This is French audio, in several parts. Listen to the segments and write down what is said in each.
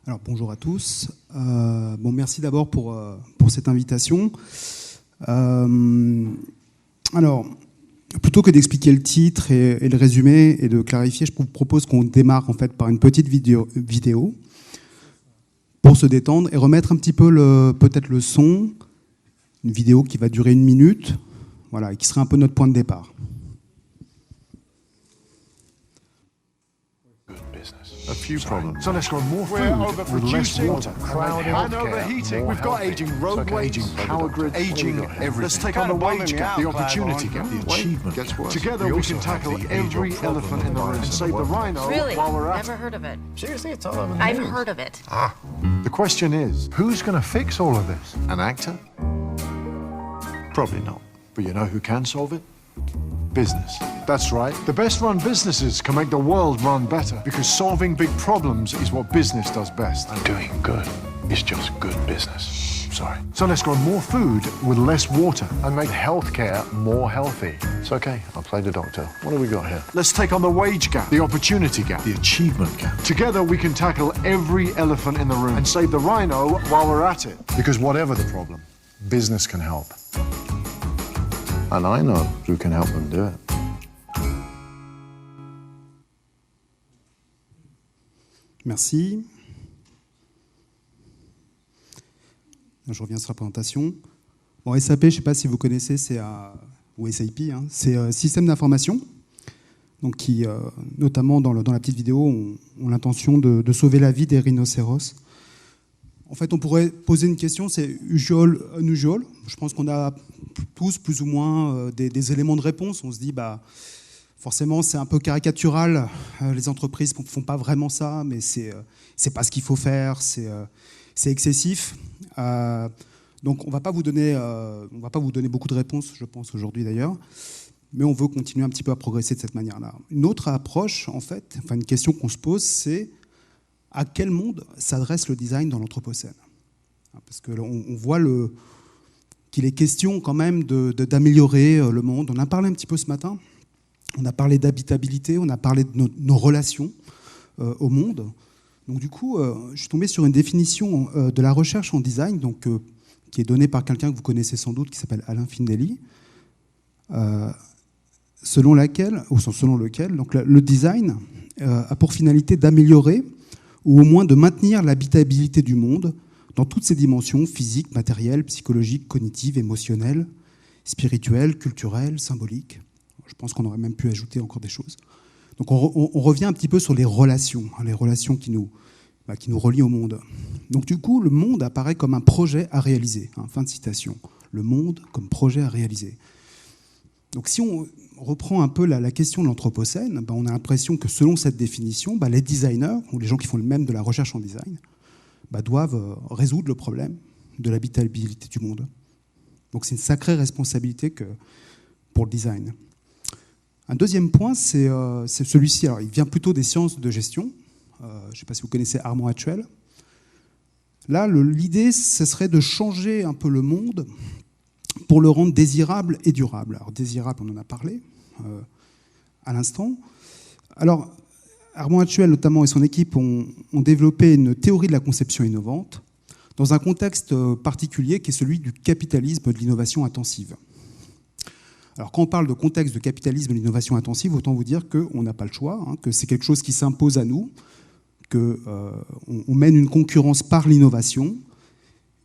Alors bonjour à tous. Merci d'abord pour cette invitation. Alors, plutôt que d'expliquer le titre et le résumé et de clarifier, je vous propose qu'on démarre en fait par une petite vidéo pour se détendre et remettre un petit peu peut-être le son. Une vidéo qui va durer 1 minute, voilà, et qui serait un peu notre point de départ. A few problems. So let's grow more food with less water. And overheating. We've got aging roadways, power grid, aging everything. Let's take on the wage gap, the opportunity gap, the achievement gap. Together we can tackle every elephant in the room and save the rhino while we're at it. Never heard of it. Seriously, it's all over the I've news. heard of it. The question is, who's going to fix all of this? An actor? Probably not. But you know who can solve it? Business. That's right. The best run businesses can make the world run better because solving big problems is what business does best. And doing good is just good business. Sorry. So let's grow more food with less water and make healthcare more healthy. It's okay. I'll play the doctor. What have we got here? Let's take on the wage gap, the opportunity gap, the achievement gap. Together we can tackle every elephant in the room and save the rhino while we're at it. Because whatever the problem, business can help. And I know who can help them do it. Merci. Je reviens sur la présentation. Bon, SAP, je ne sais pas si vous connaissez, ou SAP, hein, c'est système d'information, donc qui, notamment dans la petite vidéo, ont l'intention de sauver la vie des rhinocéros. En fait, on pourrait poser une question, c'est usual, unusual. Je pense qu'on a tous plus ou moins des éléments de réponse. On se dit, forcément, c'est un peu caricatural. Les entreprises ne font pas vraiment ça, mais c'est pas ce qu'il faut faire. C'est excessif. Donc, on ne va pas vous donner beaucoup de réponses, je pense, aujourd'hui d'ailleurs. Mais on veut continuer un petit peu à progresser de cette manière-là. Une autre approche, en fait, une question qu'on se pose, c'est à quel monde s'adresse le design dans l'Anthropocène ? Parce qu'on voit qu'il est question quand même d'améliorer le monde. On en a parlé un petit peu ce matin. On a parlé d'habitabilité, on a parlé de nos relations au monde. Donc du coup, je suis tombé sur une définition de la recherche en design, donc, qui est donnée par quelqu'un que vous connaissez sans doute, qui s'appelle Alain Findelli, selon lequel donc, le design a pour finalité d'améliorer ou au moins de maintenir l'habitabilité du monde dans toutes ses dimensions physiques, matérielles, psychologiques, cognitives, émotionnelles, spirituelles, culturelles, symboliques. Je pense qu'on aurait même pu ajouter encore des choses. Donc on revient un petit peu sur les relations qui nous relient au monde. Donc du coup, le monde apparaît comme un projet à réaliser. Fin de citation. Le monde comme projet à réaliser. Donc si on reprend un peu la question de l'Anthropocène, on a l'impression que selon cette définition, les designers, ou les gens qui font le même de la recherche en design, doivent résoudre le problème de l'habitabilité du monde. Donc c'est une sacrée responsabilité pour le design. Un deuxième point, c'est celui-ci. Alors, il vient plutôt des sciences de gestion. Je ne sais pas si vous connaissez Armand Hatchwell. Là, l'idée, ce serait de changer un peu le monde pour le rendre désirable et durable. Alors, désirable, on en a parlé à l'instant. Alors, Armand Hatchwell, notamment, et son équipe ont développé une théorie de la conception innovante dans un contexte particulier qui est celui du capitalisme de l'innovation intensive. Alors, quand on parle de contexte de capitalisme et d'innovation intensive, autant vous dire qu'on n'a pas le choix, que c'est quelque chose qui s'impose à nous, qu'on mène une concurrence par l'innovation.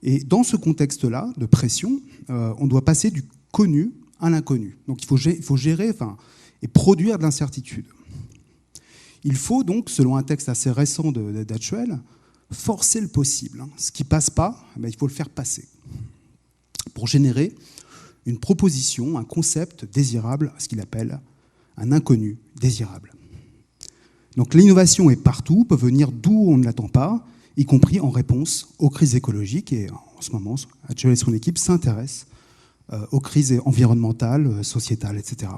Et dans ce contexte-là, de pression, on doit passer du connu à l'inconnu. Donc, il faut gérer et produire de l'incertitude. Il faut donc, selon un texte assez récent d'Hatchwell, forcer le possible. Ce qui ne passe pas, il faut le faire passer pour générer une proposition, un concept désirable, ce qu'il appelle un inconnu désirable. Donc l'innovation est partout, peut venir d'où on ne l'attend pas, y compris en réponse aux crises écologiques. Et en ce moment, Hatchwell et son équipe s'intéressent aux crises environnementales, sociétales, etc.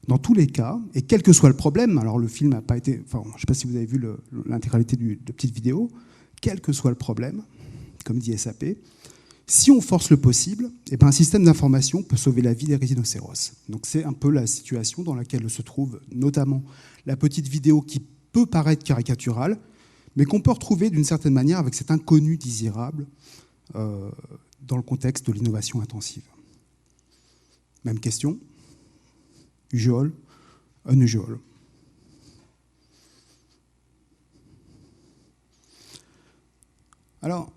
Dans tous les cas, et quel que soit le problème, alors le film n'a pas été... je ne sais pas si vous avez vu l'intégralité de petite vidéo, quel que soit le problème, comme dit SAP, si on force le possible, un système d'information peut sauver la vie des rhinocéros. Donc c'est un peu la situation dans laquelle se trouve notamment la petite vidéo qui peut paraître caricaturale, mais qu'on peut retrouver d'une certaine manière avec cet inconnu désirable dans le contexte de l'innovation intensive. Même question, usual, unusual. Alors,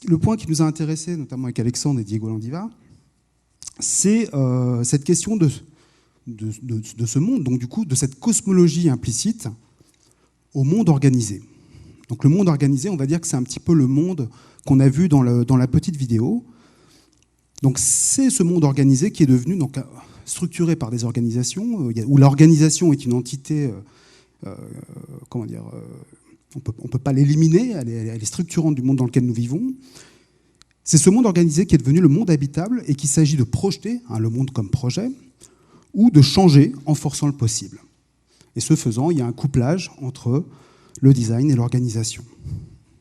le point qui nous a intéressé, notamment avec Alexandre et Diego Landivar, c'est cette question de ce monde, donc du coup de cette cosmologie implicite au monde organisé. Donc le monde organisé, on va dire que c'est un petit peu le monde qu'on a vu dans la petite vidéo. Donc c'est ce monde organisé qui est devenu donc, structuré par des organisations, où l'organisation est une entité, comment dire, on peut pas l'éliminer, elle est structurante du monde dans lequel nous vivons. C'est ce monde organisé qui est devenu le monde habitable et qu'il s'agit de projeter, le monde comme projet, ou de changer en forçant le possible. Et ce faisant, il y a un couplage entre le design et l'organisation.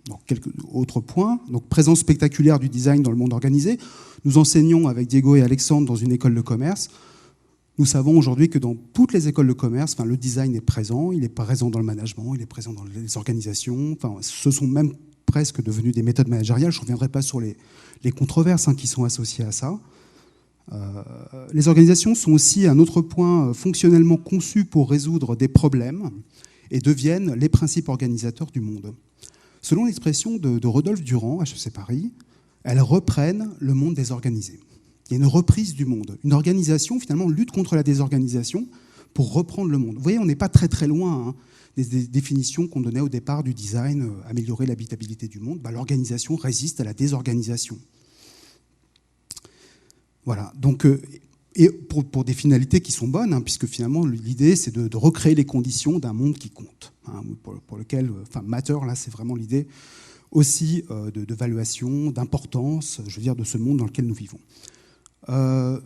Donc, quelques autres points. Donc, présence spectaculaire du design dans le monde organisé. Nous enseignons avec Diego et Alexandre dans une école de commerce. Nous savons aujourd'hui que dans toutes les écoles de commerce, le design est présent. Il est présent dans le management, il est présent dans les organisations. Ce sont même presque devenus des méthodes managériales. Je ne reviendrai pas sur les controverses qui sont associées à ça. Les organisations sont aussi un autre point fonctionnellement conçues pour résoudre des problèmes et deviennent les principes organisateurs du monde. Selon l'expression de Rodolphe Durand, HEC Paris, elles reprennent le monde désorganisé. Il y a une reprise du monde. Une organisation, finalement, lutte contre la désorganisation pour reprendre le monde. Vous voyez, on n'est pas très très loin des définitions qu'on donnait au départ du design, améliorer l'habitabilité du monde. L'organisation résiste à la désorganisation. Voilà, donc, et pour des finalités qui sont bonnes, puisque finalement l'idée c'est de recréer les conditions d'un monde qui compte, pour lequel, matter, là c'est vraiment l'idée aussi de valuation, d'importance, je veux dire, de ce monde dans lequel nous vivons.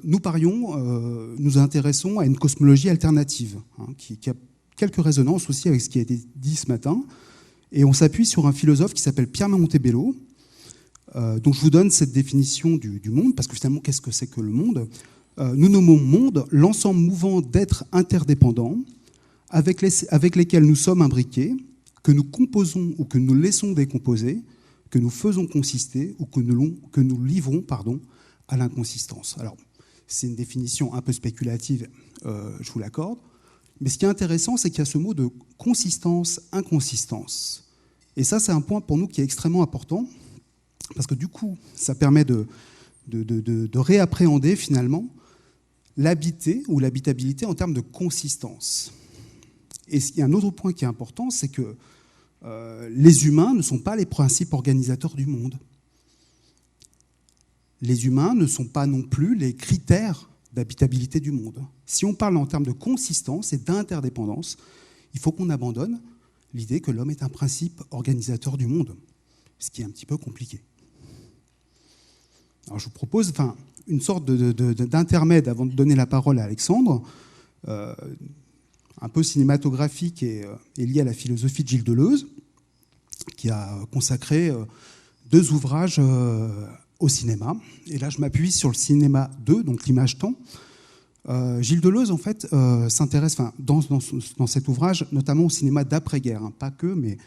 Nous intéressons à une cosmologie alternative, qui a quelques résonances aussi avec ce qui a été dit ce matin, et on s'appuie sur un philosophe qui s'appelle Pierre Montebello. Donc je vous donne cette définition du monde, parce que finalement, qu'est-ce que c'est que le monde ? Nous nommons monde l'ensemble mouvant d'êtres interdépendants avec lesquels nous sommes imbriqués, que nous composons ou que nous laissons décomposer, que nous faisons consister ou que nous livrons à l'inconsistance. Alors, c'est une définition un peu spéculative, je vous l'accorde, mais ce qui est intéressant, c'est qu'il y a ce mot de consistance, inconsistance. Et ça, c'est un point pour nous qui est extrêmement important, parce que du coup, ça permet de réappréhender finalement l'habité ou l'habitabilité en termes de consistance. Et il y a un autre point qui est important, c'est que les humains ne sont pas les principes organisateurs du monde. Les humains ne sont pas non plus les critères d'habitabilité du monde. Si on parle en termes de consistance et d'interdépendance, il faut qu'on abandonne l'idée que l'homme est un principe organisateur du monde, ce qui est un petit peu compliqué. Alors je vous propose une sorte d'intermède avant de donner la parole à Alexandre, un peu cinématographique et lié à la philosophie de Gilles Deleuze, qui a consacré 2 ouvrages au cinéma. Et là, je m'appuie sur le cinéma 2, donc l'image-temps. Gilles Deleuze, en fait, s'intéresse dans cet ouvrage notamment au cinéma d'après-guerre, pas que, mais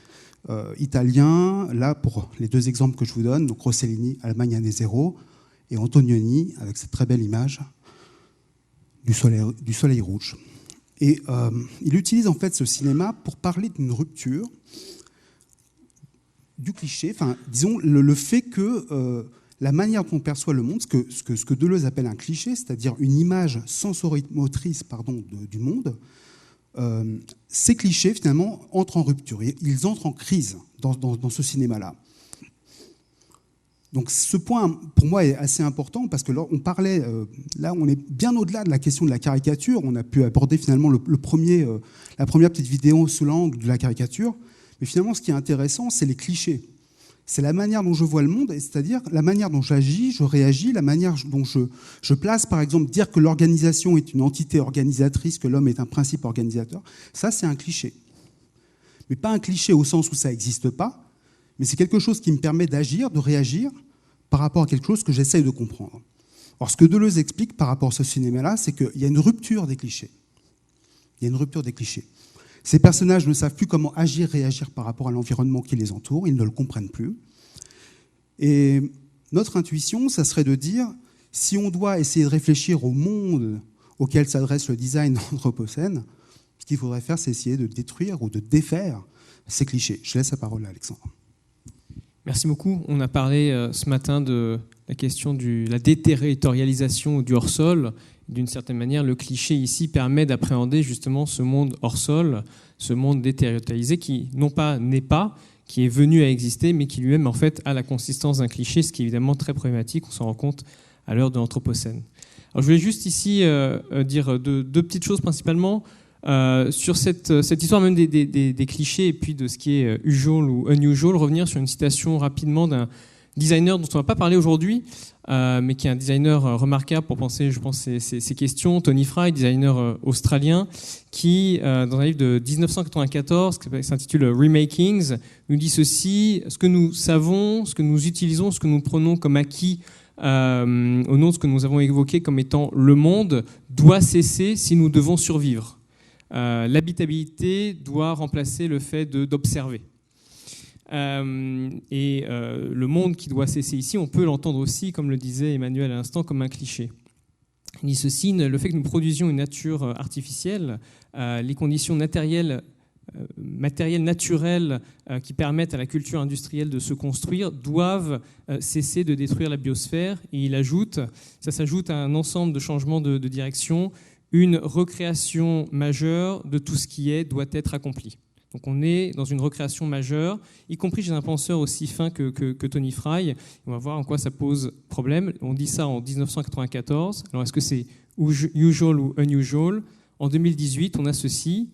italien, là, pour les 2 exemples que je vous donne, donc Rossellini, Allemagne année 0, et Antonioni, avec cette très belle image du soleil rouge. Et il utilise en fait ce cinéma pour parler d'une rupture du cliché, disons le fait que la manière dont on perçoit le monde, ce que Deleuze appelle un cliché, c'est-à-dire une image sensorimotrice du monde, ces clichés finalement entrent en rupture, ils entrent en crise dans ce cinéma-là. Donc ce point, pour moi, est assez important parce que là, on parlait, là, on est bien au-delà de la question de la caricature. On a pu aborder finalement la première petite vidéo sous l'angle de la caricature. Mais finalement, ce qui est intéressant, c'est les clichés. C'est la manière dont je vois le monde, c'est-à-dire la manière dont j'agis, je réagis, la manière dont je place, par exemple, dire que l'organisation est une entité organisatrice, que l'homme est un principe organisateur. Ça, c'est un cliché. Mais pas un cliché au sens où ça n'existe pas, mais c'est quelque chose qui me permet d'agir, de réagir par rapport à quelque chose que j'essaye de comprendre. Alors, ce que Deleuze explique par rapport à ce cinéma-là, c'est qu'il y a une rupture des clichés. Il y a une rupture des clichés. Ces personnages ne savent plus comment agir, réagir par rapport à l'environnement qui les entoure, ils ne le comprennent plus. Et notre intuition, ça serait de dire, si on doit essayer de réfléchir au monde auquel s'adresse le design anthropocène, ce qu'il faudrait faire, c'est essayer de détruire ou de défaire ces clichés. Je laisse la parole à Alexandre. Merci beaucoup. On a parlé ce matin de la question de la déterritorialisation du hors-sol. D'une certaine manière, le cliché ici permet d'appréhender justement ce monde hors-sol, ce monde déterritorialisé qui, non pas n'est pas, qui est venu à exister, mais qui lui-même en fait a la consistance d'un cliché, ce qui est évidemment très problématique, on s'en rend compte à l'heure de l'Anthropocène. Alors, je voulais juste ici dire deux petites choses principalement sur cette histoire même des clichés et puis de ce qui est usual ou unusual, revenir sur une citation rapidement d'un designer dont on ne va pas parler aujourd'hui, mais qui est un designer remarquable pour penser, je pense, ces questions, Tony Fry, designer australien, qui, dans un livre de 1994, qui s'intitule Remakings, nous dit ceci: ce que nous savons, ce que nous utilisons, ce que nous prenons comme acquis au nom de ce que nous avons évoqué comme étant le monde, doit cesser si nous devons survivre. L'habitabilité doit remplacer le fait d'observer. Le monde qui doit cesser ici, on peut l'entendre aussi, comme le disait Emmanuel à l'instant, comme un cliché. Il dit ceci: le fait que nous produisions une nature artificielle, les conditions matérielles naturelles qui permettent à la culture industrielle de se construire doivent cesser de détruire la biosphère. Et il ajoute, ça s'ajoute à un ensemble de changements de direction, une recréation majeure de tout ce qui doit être accompli. Donc on est dans une recréation majeure, y compris chez un penseur aussi fin que Tony Fry. On va voir en quoi ça pose problème. On dit ça en 1994. Alors est-ce que c'est usual ou unusual? En 2018, on a ceci: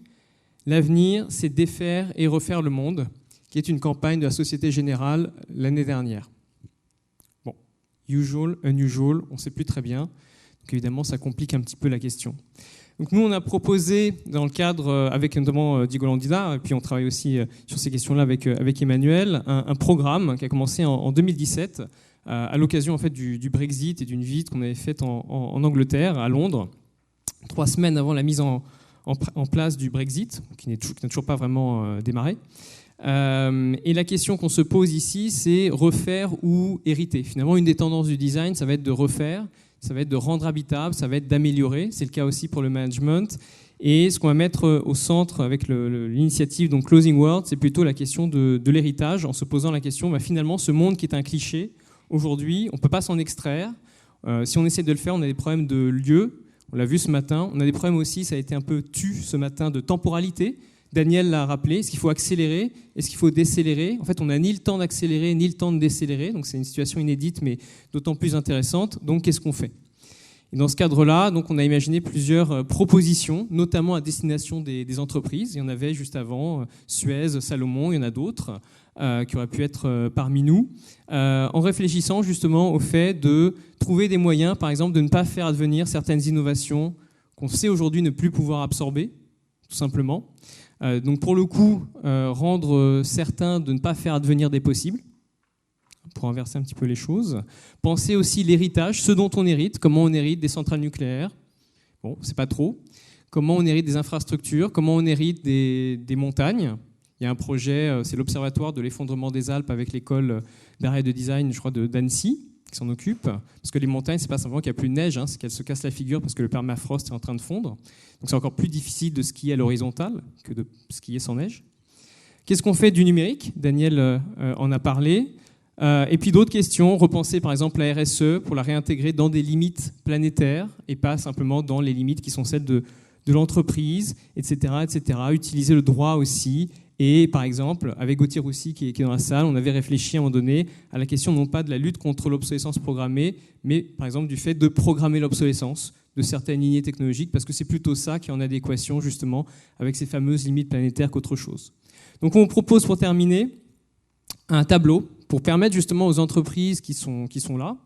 l'avenir, c'est défaire et refaire le monde, qui est une campagne de la Société Générale l'année dernière. Bon, usual, unusual, on ne sait plus très bien. Donc évidemment, ça complique un petit peu la question. Donc nous, on a proposé, dans le cadre, avec notamment Diego Landida, et puis on travaille aussi sur ces questions-là avec Emmanuel, un programme qui a commencé en 2017, à l'occasion en fait, du Brexit et d'une visite qu'on avait faite en Angleterre, à Londres, 3 semaines avant la mise en place du Brexit, qui n'a toujours pas vraiment démarré. Et la question qu'on se pose ici, c'est refaire ou hériter. Finalement, une des tendances du design, ça va être de refaire, ça va être de rendre habitable, ça va être d'améliorer. C'est le cas aussi pour le management. Et ce qu'on va mettre au centre avec l'initiative donc Closing World, c'est plutôt la question de l'héritage, en se posant la question, finalement, ce monde qui est un cliché, aujourd'hui, on ne peut pas s'en extraire. Si on essaie de le faire, on a des problèmes de lieu. On l'a vu ce matin. On a des problèmes aussi, ça a été un peu ce matin, de temporalité. Daniel l'a rappelé, est-ce qu'il faut accélérer? Est-ce qu'il faut décélérer? En fait, on n'a ni le temps d'accélérer, ni le temps de décélérer. Donc c'est une situation inédite, mais d'autant plus intéressante. Donc qu'est-ce qu'on fait? Et dans ce cadre-là, donc, on a imaginé plusieurs propositions, notamment à destination des entreprises. Il y en avait juste avant, Suez, Salomon, il y en a d'autres qui auraient pu être parmi nous, en réfléchissant justement au fait de trouver des moyens, par exemple, de ne pas faire advenir certaines innovations qu'on sait aujourd'hui ne plus pouvoir absorber, tout simplement. Donc pour le coup, rendre certain de ne pas faire advenir des possibles, pour inverser un petit peu les choses. Penser aussi l'héritage, ce dont on hérite, comment on hérite des centrales nucléaires, bon, c'est pas trop. Comment on hérite des infrastructures, comment on hérite des montagnes. Il y a un projet, c'est l'Observatoire de l'effondrement des Alpes avec l'école d'art et de design, je crois, d'Annecy, qui s'en occupe. Parce que les montagnes, c'est pas simplement qu'il n'y a plus de neige, c'est qu'elles se cassent la figure parce que le permafrost est en train de fondre. Donc c'est encore plus difficile de skier à l'horizontale que de skier sans neige. Qu'est-ce qu'on fait du numérique? Daniel en a parlé. Et puis d'autres questions, repenser par exemple la RSE pour la réintégrer dans des limites planétaires et pas simplement dans les limites qui sont celles de l'entreprise, etc., etc. Utiliser le droit aussi. Et par exemple, avec Gauthier Roussy qui est dans la salle, on avait réfléchi à un moment donné à la question non pas de la lutte contre l'obsolescence programmée, mais par exemple du fait de programmer l'obsolescence de certaines lignées technologiques, parce que c'est plutôt ça qui est en adéquation justement avec ces fameuses limites planétaires qu'autre chose. Donc on propose pour terminer un tableau pour permettre justement aux entreprises qui sont là,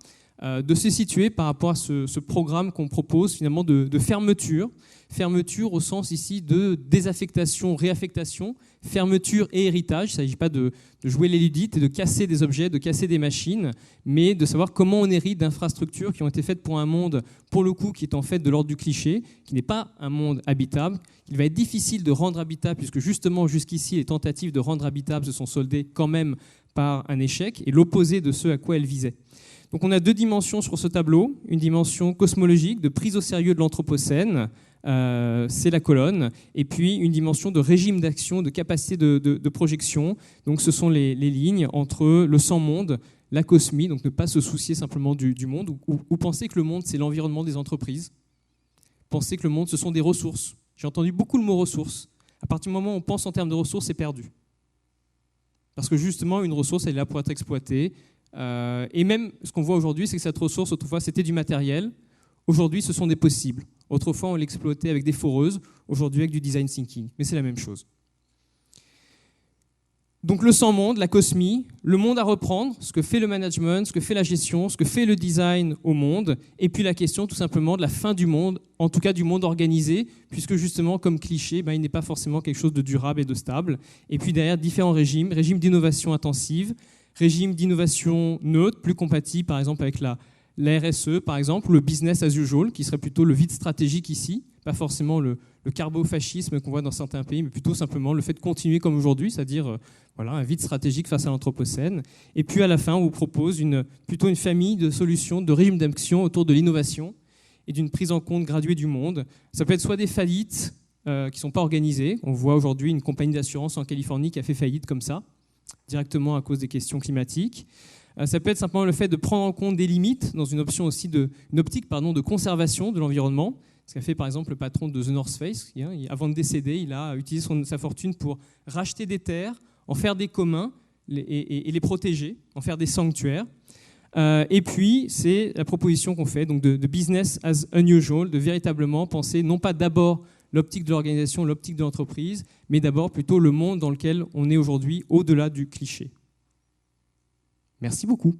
de se situer par rapport à ce programme qu'on propose finalement de fermeture. Fermeture au sens ici de désaffectation, réaffectation, fermeture et héritage. Il ne s'agit pas de jouer les ludites et de casser des objets, de casser des machines, mais de savoir comment on hérite d'infrastructures qui ont été faites pour un monde, pour le coup, qui est en fait de l'ordre du cliché, qui n'est pas un monde habitable. Il va être difficile de rendre habitable, puisque justement, jusqu'ici, les tentatives de rendre habitable se sont soldées quand même par un échec, et l'opposé de ce à quoi elles visaient. Donc on a deux dimensions sur ce tableau, une dimension cosmologique, de prise au sérieux de l'Anthropocène, c'est la colonne, et puis une dimension de régime d'action, de capacité de projection. Donc ce sont les lignes entre le sans-monde, la cosmie, donc ne pas se soucier simplement du monde, ou penser que le monde c'est l'environnement des entreprises, penser que le monde ce sont des ressources. J'ai entendu beaucoup le mot ressources. À partir du moment où on pense en termes de ressources, c'est perdu. Parce que justement, une ressource, elle est là pour être exploitée. Et même, ce qu'on voit aujourd'hui, c'est que cette ressource, autrefois, c'était du matériel. Aujourd'hui, ce sont des possibles. Autrefois, on l'exploitait avec des foreuses. Aujourd'hui, avec du design thinking. Mais c'est la même chose. Donc le sans-monde, la cosmie, le monde à reprendre, ce que fait le management, ce que fait la gestion, ce que fait le design au monde, et puis la question tout simplement de la fin du monde, en tout cas du monde organisé, puisque justement, comme cliché, il n'est pas forcément quelque chose de durable et de stable. Et puis derrière, différents régimes d'innovation intensive, régime d'innovation neutre, plus compatible par exemple avec la RSE, par exemple, ou le business as usual, qui serait plutôt le vide stratégique ici, pas forcément le carbo-fascisme qu'on voit dans certains pays, mais plutôt simplement le fait de continuer comme aujourd'hui, c'est-à-dire un vide stratégique face à l'Anthropocène. Et puis à la fin, on vous propose plutôt une famille de solutions, de régimes d'action autour de l'innovation et d'une prise en compte graduée du monde. Ça peut être soit des faillites qui ne sont pas organisées. On voit aujourd'hui une compagnie d'assurance en Californie qui a fait faillite comme ça, directement à cause des questions climatiques. Ça peut être simplement le fait de prendre en compte des limites dans une optique de conservation de l'environnement. Ce qu'a fait par exemple le patron de The North Face. Avant de décéder, il a utilisé sa fortune pour racheter des terres, en faire des communs et les protéger, en faire des sanctuaires. Et puis, c'est la proposition qu'on fait donc de business as unusual, de véritablement penser non pas d'abord l'optique de l'organisation, l'optique de l'entreprise, mais d'abord plutôt le monde dans lequel on est aujourd'hui, au-delà du cliché. Merci beaucoup.